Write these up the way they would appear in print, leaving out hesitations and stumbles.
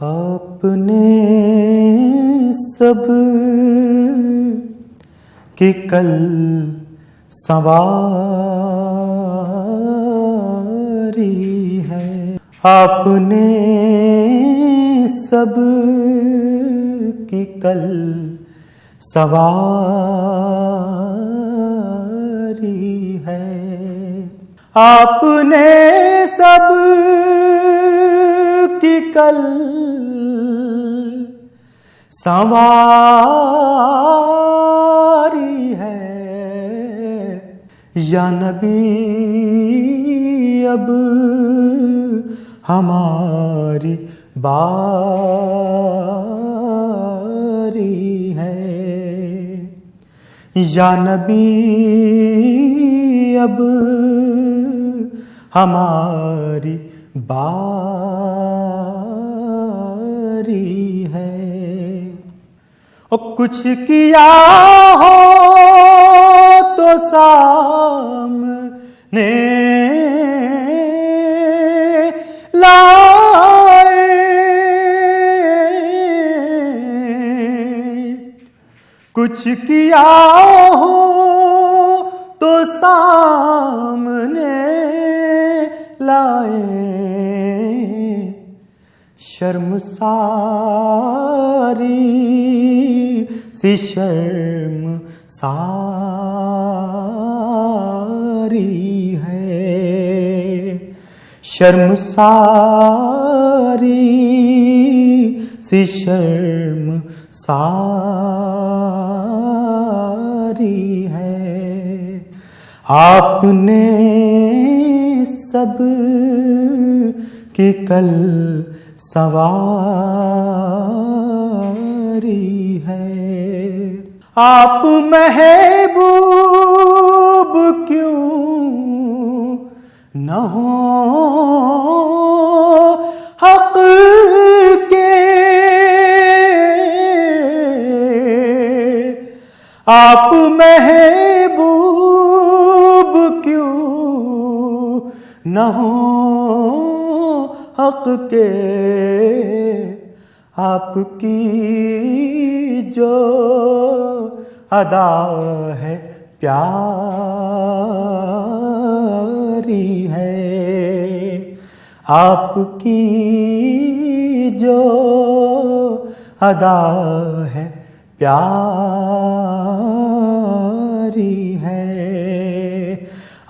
آپ نے سب کی کل سنواری ہے، آپ نے سب کی کل سنواری ہے، آپ نے سب کی کل سنواری ہے، یا نبی اب ہماری باری ہے، یا نبی اب ہماری باری ہے۔ اور کچھ کیا ہو تو سامنے لائے، کچھ کیا ہو تو سامنے لائے، شرمساری سی شرم ساری ہے، شرمساری سی شرم ساری ہے، آپ نے سب کی کل سنواری ہے، آپ محبوب کیوں نہ ہو حق کے، آپ محبوب کیوں نہ ہو حق کے، آپ کی جو ادا ہے پیاری ہے، آپ کی جو ادا ہے پیاری ہے،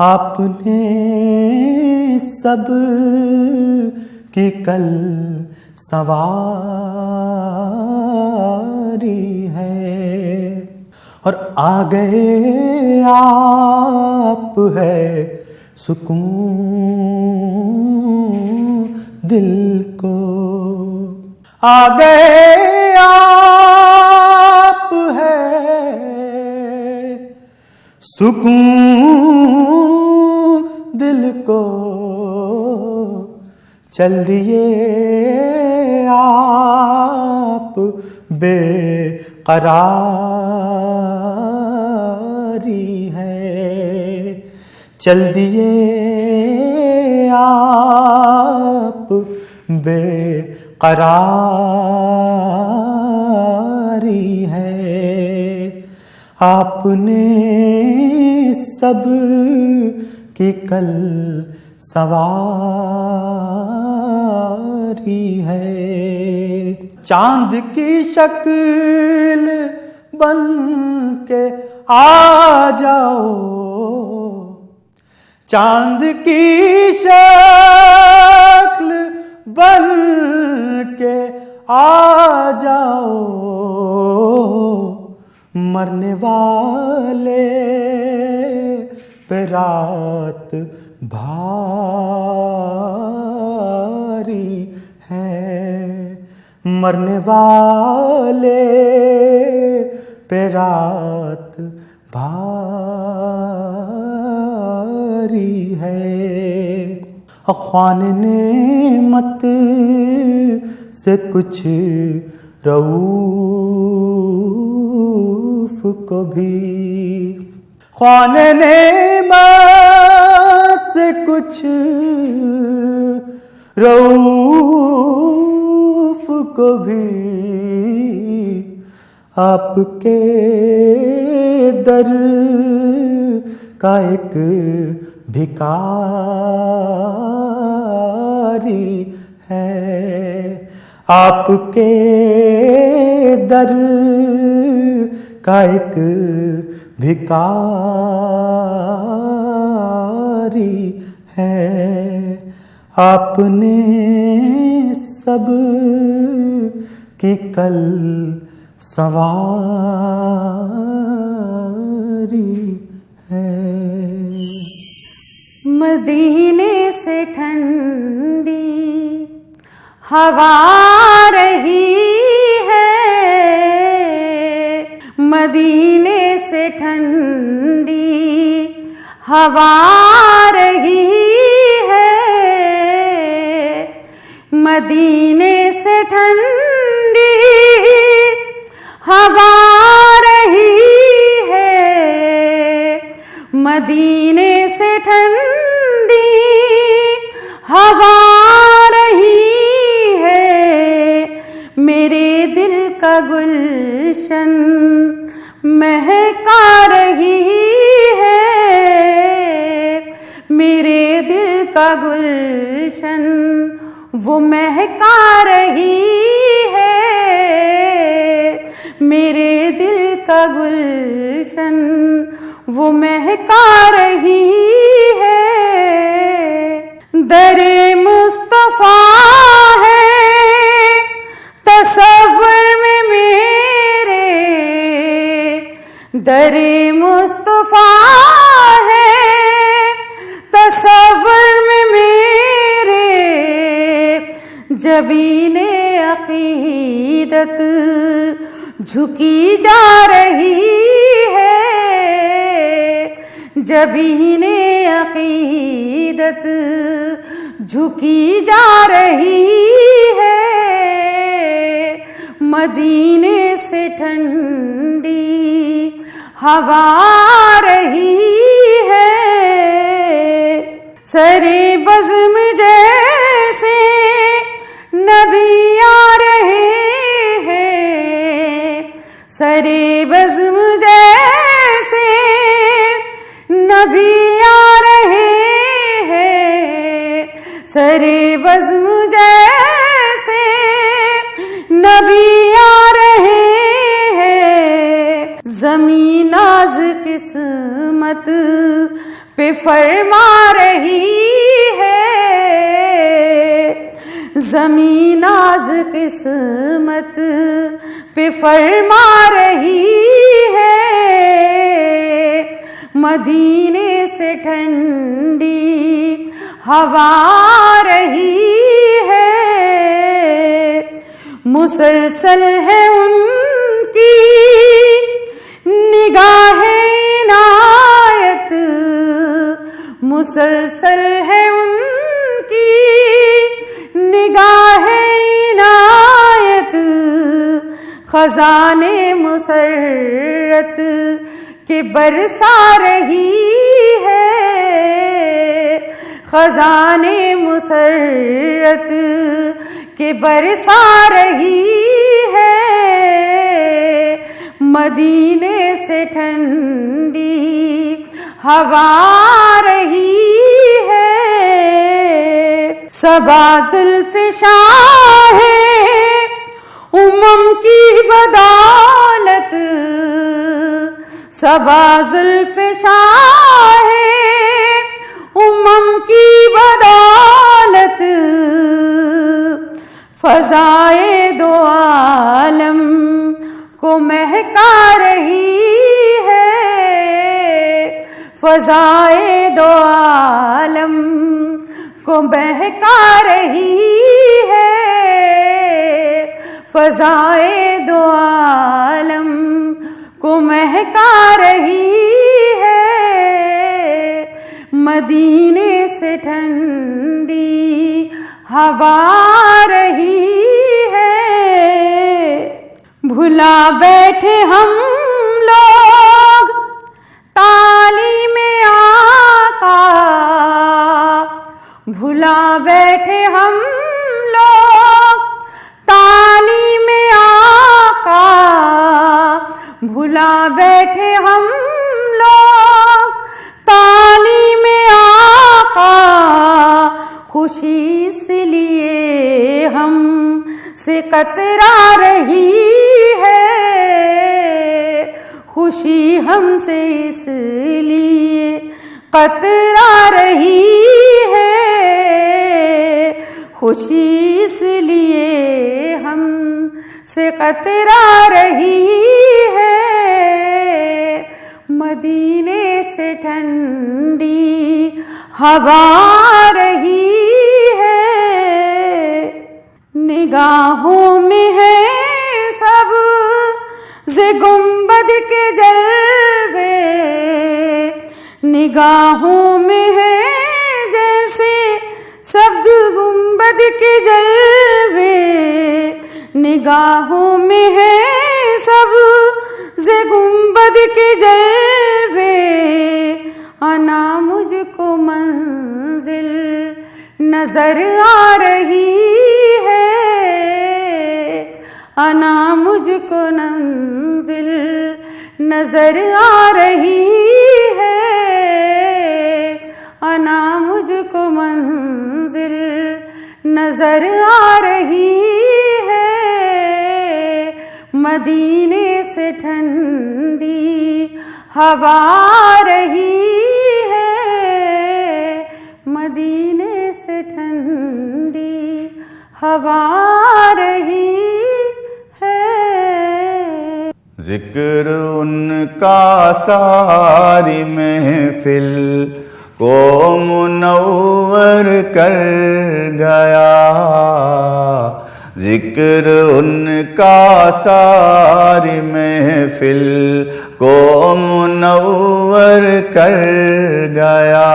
آپ نے سب کی کل سنواری ہے، اور آ گئے آپ ہے سکون دل کو، آ گئے آپ ہے سکون دل کو، چل دیے آپ بے قراری ہے، چل دیے آپ بے قراری ہے، آپ نے سب کی کل سنواری ہے، چاند کی شکل بن کے آ جاؤ، چاند کی شکل بن کے آ جاؤ، مرنے والے پہ رات بھاری ہے، مرنے والے پہ رات بھاری ہے، خوان نعمت سے کچھ رؤوف کو بھی، خوان نعمت سے کچھ رؤوف کو بھی آپ کے در کا ایک بھکاری ہے، آپ کے در کا ایک بھکاری ہے، آپ نے سب کی کل سواری ہے۔ مدینے سے ٹھنڈی ہوا رہی ہے، مدینے سے ٹھنڈی ہوا رہی ہے، مدینے سے ٹھنڈی ہوا رہی ہے، مدینے سے ٹھنڈی ہوا رہی ہے، میرے دل کا گلشن مہکا رہی ہے، میرے دل کا گلشن وہ مہکا رہی ہے، میرے دل کا گلشن وہ مہکا رہی ہے، در مصطفیٰ ہے تصور میں میرے، در مصطفیٰ ہے تصور میں میرے، جبین عقیدت جھکی جا رہی ہے، جبین عقیدت جھکی جا رہی ہے، مدینے سے ٹھنڈی ہوا رہی ہے، سرے بزم جیسے نبی آ رہے ہیں، سرے بزم جیسے نبی آ رہے ہیں، سرے بزم جیسے نبی آ رہے ہیں، زمین ناز قسمت پہ فرما رہی ہے، زمین ناز قسمت پہ فرما رہی ہے، مدینے سے ٹھنڈی ہوا رہی ہے، مسلسل ہے ان کی نگاہ عنایت، مسلسل ہے ان کی نگاہ عنایت، خزانے مسرت کے برسا رہی ہے، خزانے مسرت کے برسا رہی ہے، مدینے سے ٹھنڈی ہوا رہی ہے، صبا زلف شاہ کی بدولت، صبا زلف شاہ کی بدولت، فضائے دو عالم کو مہکا رہی ہے، فضائے دو عالم کو مہکا رہی ہے، فضائے دو عالم کو مہکا رہی ہے، مدینے سے ٹھنڈی ہوا رہی ہے، بھلا بیٹھے ہم لوگ تعلیم آقا، بھلا بیٹھے ہم لوگ تعلیم سے کترا رہی ہے، خوشی ہم سے اس لیے کترا رہی ہے، خوشی اس لیے ہم سے کترا رہی ہے، مدینے سے ٹھنڈی ہوا رہی ہے، نگاہوں میں ہے سب گنبد کے جلوے، نگاہوں میں ہے جیسے سبز گنبد کے جلوے، نگاہوں میں ہے سبز گنبد کے جلوے، انا مجھ کو منزل نظر آ رہی ہے، انا مجھ کو منزل نظر آ رہی ہے، انا مجھ کو منزل نظر آ رہی ہے، مدینے سے ٹھنڈی ہوا رہی ہے، مدینے سے ٹھنڈی ہوا رہی ہے۔ ذکر ان کا ساری محفل کو منور کر گیا، ذکر ان کا ساری محفل کو منور کر گیا،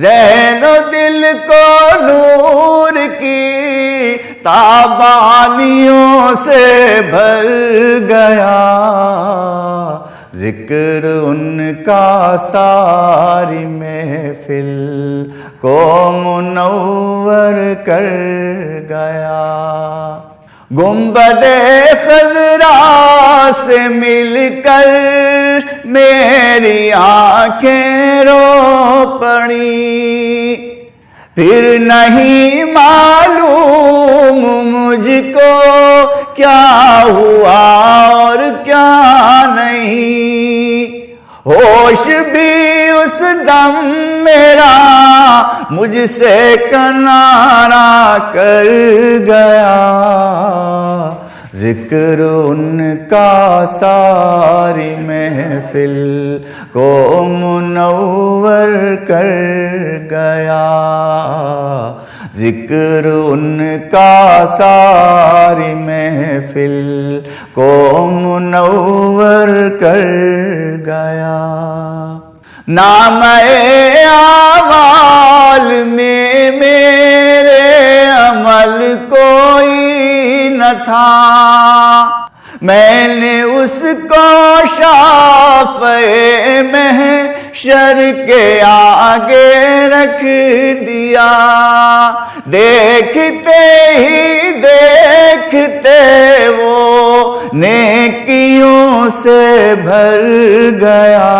ذہن و دل کو نور کی تابانیوں سے بھر گیا، ذکر ان کا ساری محفل کو منور کر گیا، گنبد خضرا سے مل کر میری آنکھیں رو پڑیں، پھر نہیں معلوم مجھ کو کیا ہوا اور کیا نہیں، ہوش بھی اس دم میرا مجھ سے کنارہ کر گیا، ذکر ان کا ساری محفل کو منور کر گیا، ذکر ان کا ساری محفل کو منور کر گیا، نام اعمال میں میرے عمل کوئی نہ تھا، میں نے اس کو شافعِ محشر کے آگے رکھ دیا، دیکھتے ہی دیکھتے وہ نیکیوں سے بھر گیا،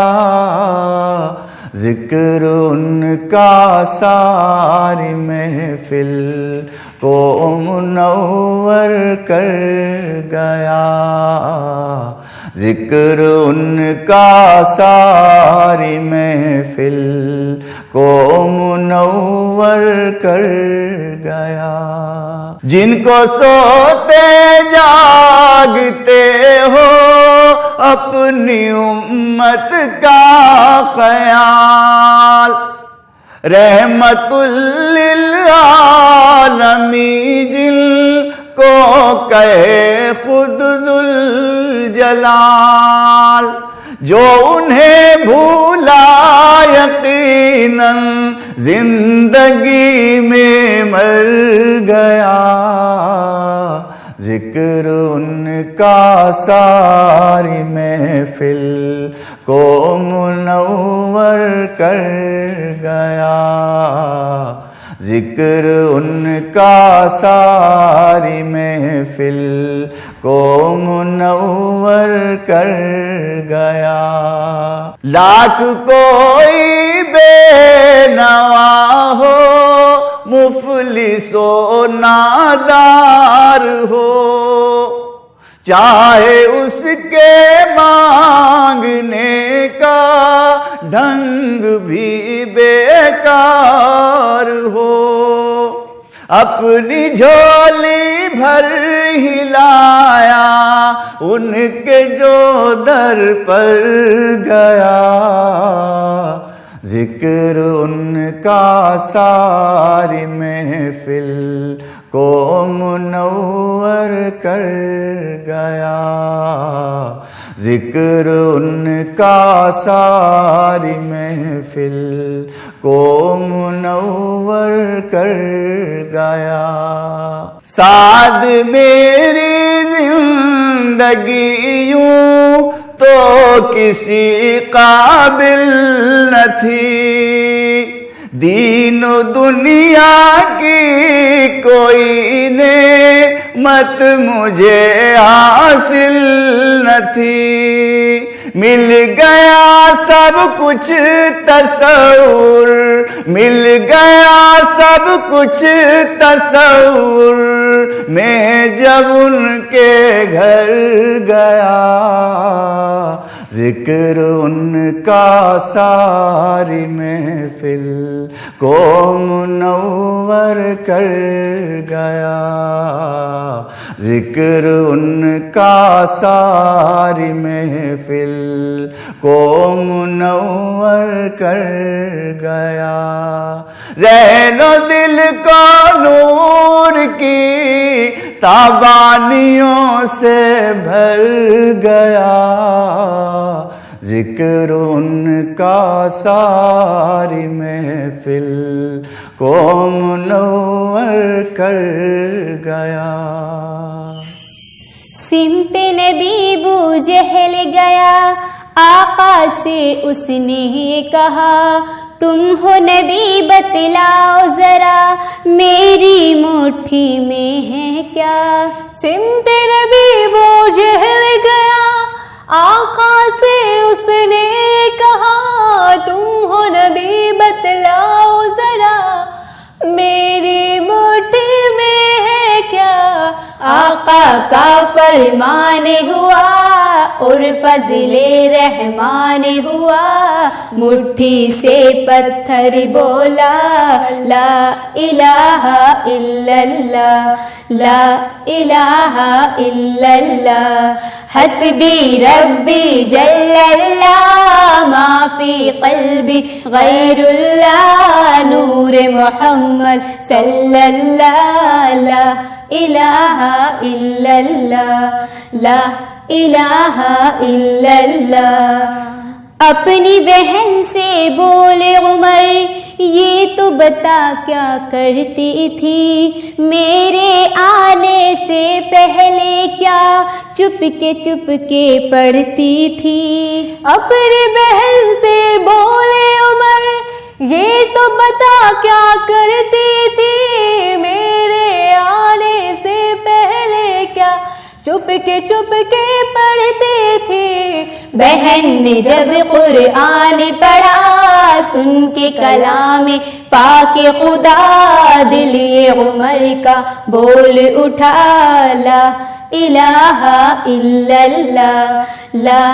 ذکر ان کا ساری محفل کو منور کر گیا، ذکر ان کا ساری محفل کو منور کر گیا، جن کو سوتے جاگتے ہو اپنی امت کا خیال، رحمت للعالمین جن کو کہے خود ذوالجلال، جو انہیں بھولا یقیناً زندگی میں مر گیا، ذکر ان کا ساری محفل کو منور کر گیا، ذکر ان کا ساری محفل کو منور کر گیا، لاکھ کوئی بے نوا ہو مفلس و نادار ہو، چاہے اس کے مانگنے کا ڈھنگ بھی بیکار ہو، اپنی جھولی بھر ہی لایا ان کے جو در پر گیا، ذکر ان کا ساری محفل کو منور کر گیا، ذکر ان کا ساری محفل کو منور کر گیا۔ سعد میری زندگی یوں تو کسی قابل نہ تھی، دین و دنیا کی کوئی نعمت مجھے حاصل نہ تھی، مل گیا سب کچھ تصور، مل گیا سب کچھ تصور، میں جب ان کے گھر گیا، ذکر ان کا ساری محفل کو منور کر گیا، ذکر ان کا ساری محفل کو منور کر گیا، ذہن و دل کو نور کی تابانیوں سے بھر گیا، ذکر ان کا ساری محفل کو منور کر گیا۔ سمت نبی بو جہل گیا، آقا سے اس نے کہا تم ہو نبی بتلاؤ ذرا میری مٹھی میں ہے کیا، سمت نبی بو جہل گیا، آقا سے اس نے کہا تم ہو نبی بتلاؤ ذرا میری مٹھی میں ہے کیا، آقا کا فرمان ہوا اور فضل رحمان ہوا، مٹھی سے پتھر بولا لا الہ الا اللہ، لا الہ الا اللہ، حسبی ربی جل اللہ، ما فی قلبی غیر اللہ، نور محمد صلی اللہ، لا الہ الا اللہ، لا الہ الا اللہ۔ اپنی بہن سے بولے عمر یہ تو بتا کیا کرتی تھی، میرے آنے سے پہلے کیا چپ کے پڑھتی تھی، اپنی بہن سے بولے عمر یہ تو بتا کیا کرتی تھی، میرے آنے سے پہلے کیا چپ کے پڑھتے تھے، بہن نے جب قرآن پڑھا سن کے کلام پاک خدا، دل عمر کا بول اٹھا لا الہ الا اللہ، لا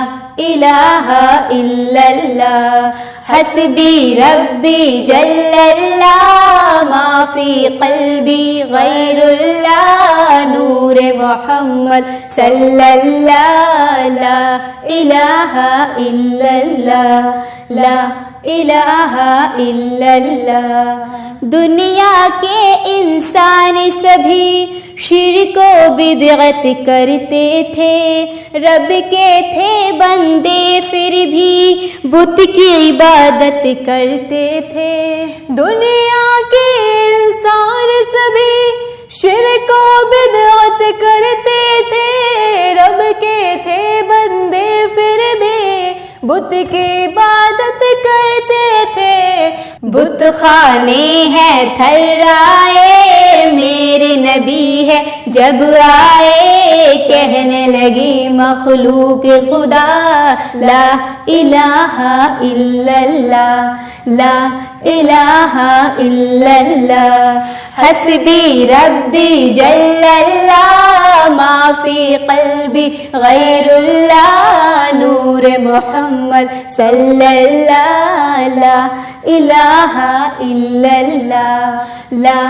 الہ الا اللہ، حسبی ربی جل اللہ، ما فی قلبی غیر اللہ، نور محمد صلی اللہ، لا الہ الا اللہ، لا الہ الا اللہ۔ دنیا کے انسان سبھی شرک و بدعت کرتے تھے، رب کے تھے بندے پھر بھی بت کی عبادت کرتے تھے، دنیا کے انسان سبھی شرک و بدعت کرتے تھے، رب کے تھے بندے پھر بھی بت کی عبادت کرتے تھے، بت خانے ہیں تھرائے، میرے نبی ہے جب آئے کہنے لگی مخلوق خدا لا الہ الا اللہ لا الہ الا اللہ حسبی ربی جل اللہ ما فی قلبی غیر اللہ نور محمد صلی اللہ لا الہ الا اللہ لا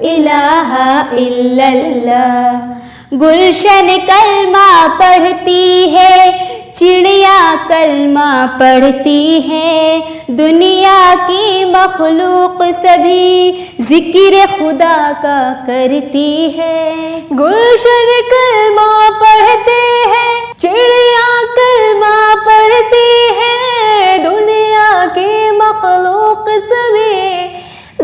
الہ الا اللہ گلشن کلمہ پڑھتی ہے چڑیا کلمہ پڑھتی ہے دنیا کی مخلوق سبھی ذکر خدا کا کرتی ہے گلشن کلمہ پڑھتے ہیں چڑیا کلمہ پڑھتی ہے دنیا کی مخلوق سبھی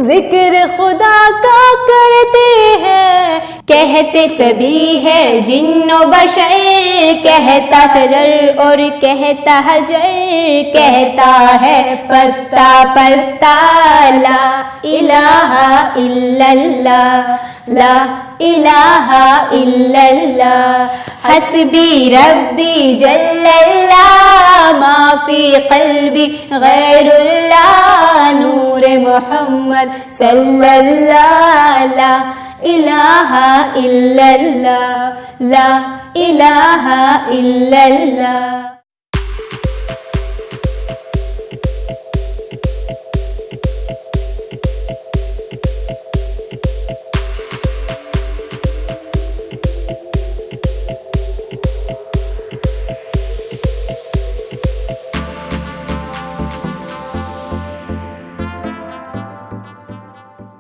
ذکر خدا کا کرتے ہیں کہتے سبھی ہے جن و بشر کہتا شجر اور کہتا حجر کہتا ہے پتا پتا لا الہ الا اللہ لا الہ الا اللہ حسبی ربی جل اللہ ما فی قلبی غیر اللہ نور محمد صلی اللہ لا الہ الا اللہ لا الہ الا اللہ